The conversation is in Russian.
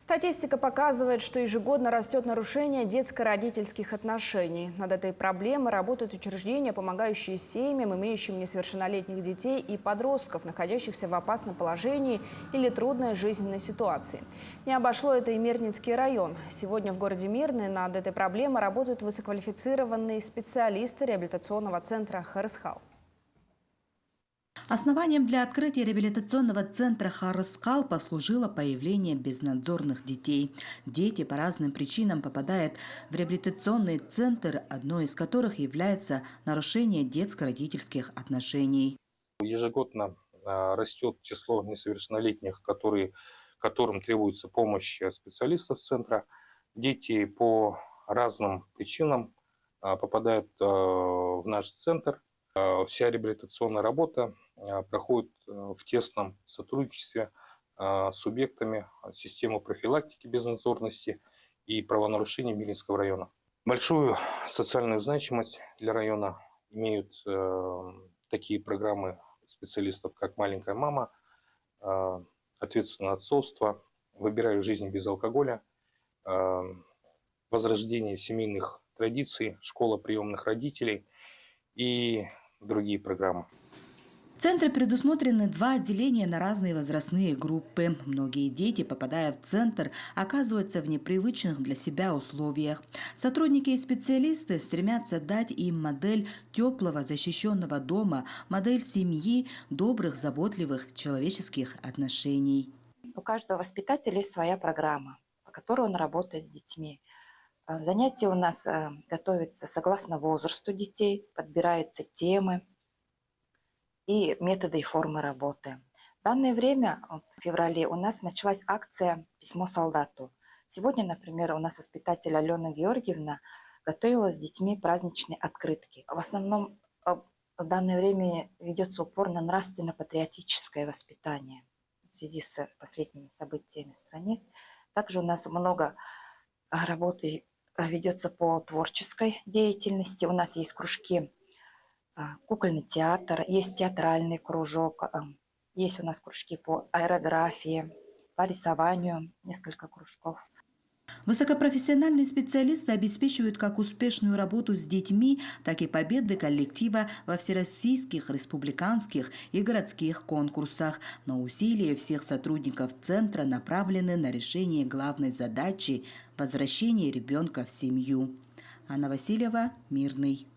Статистика показывает, что ежегодно растет нарушение детско-родительских отношений. Над этой проблемой работают учреждения, помогающие семьям, имеющим несовершеннолетних детей и подростков, находящихся в опасном положении или трудной жизненной ситуации. Не обошло это и Мирнинский район. Сегодня в городе Мирный над этой проблемой работают высококвалифицированные специалисты реабилитационного центра «Харысхал». Основанием для открытия реабилитационного центра «Харысхал» послужило появление безнадзорных детей. Дети по разным причинам попадают в реабилитационный центр, одной из которых является нарушение детско-родительских отношений. Ежегодно растет число несовершеннолетних, которым требуется помощь специалистов центра. Дети по разным причинам попадают в наш центр. Вся реабилитационная работа проходит в тесном сотрудничестве с субъектами системы профилактики безнадзорности и правонарушений Мирнинского района. Большую социальную значимость для района имеют такие программы специалистов, как «Маленькая мама», «Ответственное отцовство», «Выбираю жизнь без алкоголя», «Возрождение семейных традиций», «Школа приемных родителей» и другие программы. В центре предусмотрены 2 отделения на разные возрастные группы. Многие дети, попадая в центр, оказываются в непривычных для себя условиях. Сотрудники и специалисты стремятся дать им модель теплого, защищенного дома, модель семьи, добрых, заботливых, человеческих отношений. У каждого воспитателя есть своя программа, по которой он работает с детьми. Занятия у нас готовятся согласно возрасту детей, подбираются темы и методы и формы работы. В данное время, в феврале, у нас началась акция «Письмо солдату». Сегодня, например, у нас воспитатель Алена Георгиевна готовила с детьми праздничные открытки. В основном в данное время ведется упор на нравственно-патриотическое воспитание в связи с последними событиями в стране. Также у нас много работы ведется по творческой деятельности. У нас есть кружки кукольный театр, есть театральный кружок, есть у нас кружки по аэрографии, по рисованию, несколько кружков. Высокопрофессиональные специалисты обеспечивают как успешную работу с детьми, так и победы коллектива во всероссийских, республиканских и городских конкурсах. Но усилия всех сотрудников центра направлены на решение главной задачи – возвращение ребенка в семью. Анна Васильева, Мирный.